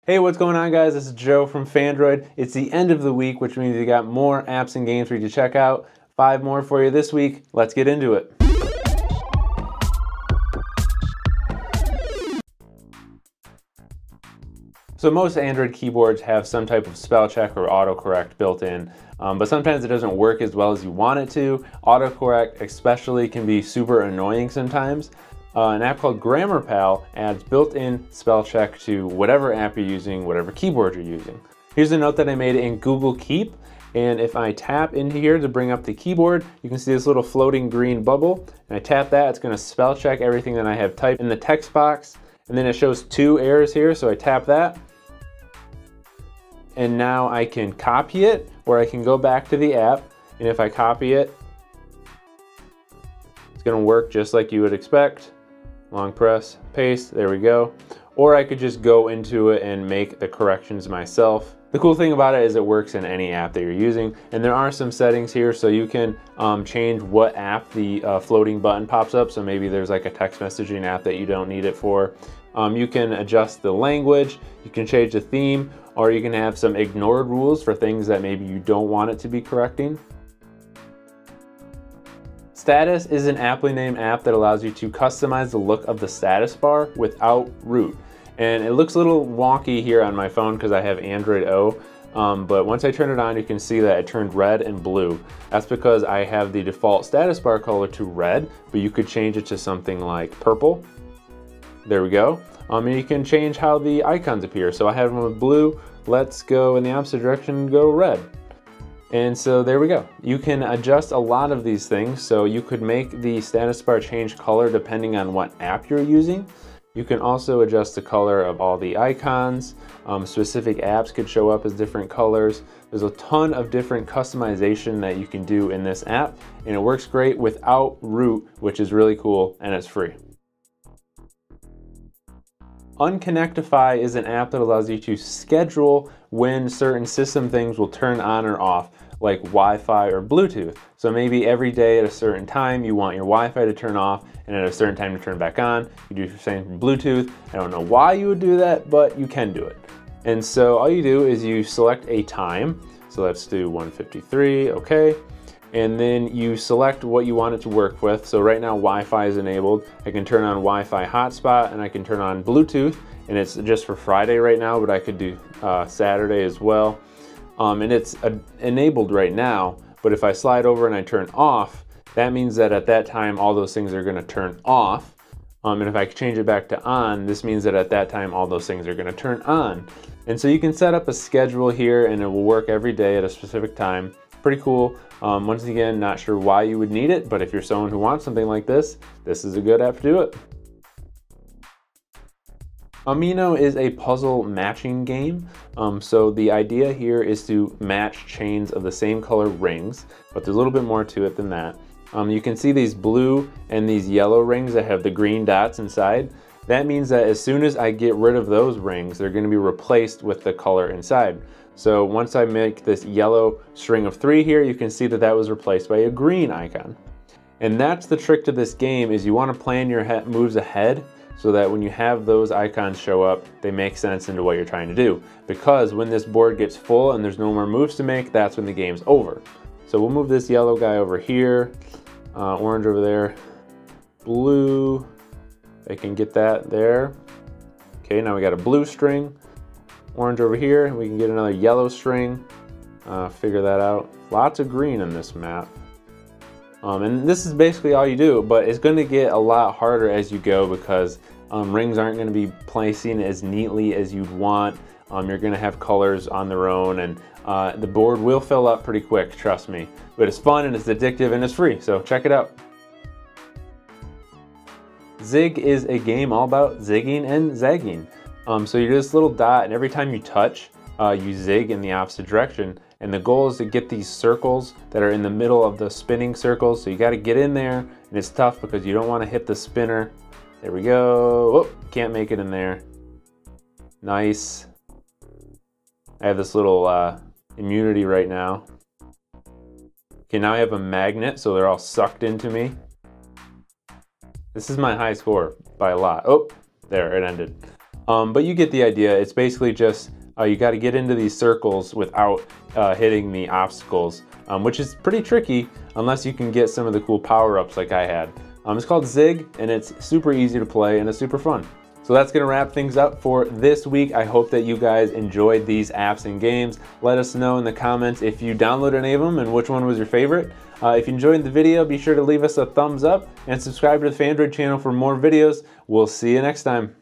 Hey, what's going on, guys? This is Joe from Phandroid. It's the end of the week, which means you got more apps and games for you to check out. 5 more for you this week. Let's get into it. So most Android keyboards have some type of spell check or autocorrect built in, but sometimes it doesn't work as well as you want it to. Autocorrect especially can be super annoying sometimes. An app called GrammarPal adds built-in spell check to whatever app you're using, whatever keyboard you're using. Here's a note that I made in Google Keep, and if I tap into here to bring up the keyboard, you can see this little floating green bubble, and I tap that, it's gonna spell check everything that I have typed in the text box, and then it shows 2 errors here, so I tap that, and now I can copy it, or I can go back to the app, and if I copy it, it's gonna work just like you would expect. Long press, paste, there we go. Or I could just go into it and make the corrections myself. The cool thing about it is it works in any app that you're using, and there are some settings here so you can change what app the floating button pops up. So maybe there's like a text messaging app that you don't need it for. You can adjust the language, you can change the theme, or you can have some ignored rules for things that maybe you don't want it to be correcting. Status is an aptly named app that allows you to customize the look of the status bar without root. And it looks a little wonky here on my phone because I have Android O, but once I turn it on, you can see that it turned red and blue. That's because I have the default status bar color to red, but you could change it to something like purple. There we go. And you can change how the icons appear. So I have them with blue. Let's go in the opposite direction, go red. And so there we go. You can adjust a lot of these things. So you could make the status bar change color depending on what app you're using. You can also adjust the color of all the icons. Specific apps could show up as different colors. There's a ton of different customization that you can do in this app, and it works great without root, which is really cool, and it's free. Connectify is an app that allows you to schedule when certain system things will turn on or off, like Wi-Fi or Bluetooth. So maybe every day at a certain time you want your Wi-Fi to turn off and at a certain time to turn back on. You do the same for Bluetooth. I don't know why you would do that, but you can do it. And so all you do is you select a time. So let's do 1:53, okay. And then you select what you want it to work with. So right now Wi-Fi is enabled. I can turn on Wi-Fi hotspot and I can turn on Bluetooth, and it's just for Friday right now, but I could do Saturday as well. And it's enabled right now, but if I slide over and I turn off, that means that at that time all those things are gonna turn off. And if I change it back to on, this means that at that time all those things are gonna turn on. And so you can set up a schedule here and it will work every day at a specific time. Pretty cool. Once again, not sure why you would need it, but if you're someone who wants something like this is a good app to do it. Amino is a puzzle matching game. So the idea here is to match chains of the same color rings, but there's a little bit more to it than that. You can see these blue and these yellow rings that have the green dots inside. That means that as soon as I get rid of those rings, they're going to be replaced with the color inside. So once I make this yellow string of 3 here, you can see that that was replaced by a green icon. And that's the trick to this game, is you want to plan your moves ahead so that when you have those icons show up, they make sense into what you're trying to do. Because when this board gets full and there's no more moves to make, that's when the game's over. So we'll move this yellow guy over here, orange over there, blue, I can get that there. Okay, now we got a blue string. Orange over here, we can get another yellow string, figure that out. Lots of green in this map. And this is basically all you do, but it's going to get a lot harder as you go because rings aren't going to be placing as neatly as you'd want. You're going to have colors on their own, and the board will fill up pretty quick, trust me. But it's fun and it's addictive and it's free, so check it out. Zig is a game all about zigging and zagging. So you do this little dot, and every time you touch, you zig in the opposite direction. And the goal is to get these circles that are in the middle of the spinning circles. So you got to get in there, and it's tough because you don't want to hit the spinner. There we go. Oh, can't make it in there. Nice. I have this little immunity right now. Okay, now I have a magnet, so they're all sucked into me. This is my high score by a lot. Oh, there, it ended. But you get the idea. It's basically just you got to get into these circles without hitting the obstacles, which is pretty tricky unless you can get some of the cool power-ups like I had. It's called Zig, and it's super easy to play, and it's super fun. So that's gonna wrap things up for this week. I hope that you guys enjoyed these apps and games. Let us know in the comments if you downloaded any of them and which one was your favorite. If you enjoyed the video, be sure to leave us a thumbs up and subscribe to the Phandroid channel for more videos. We'll see you next time.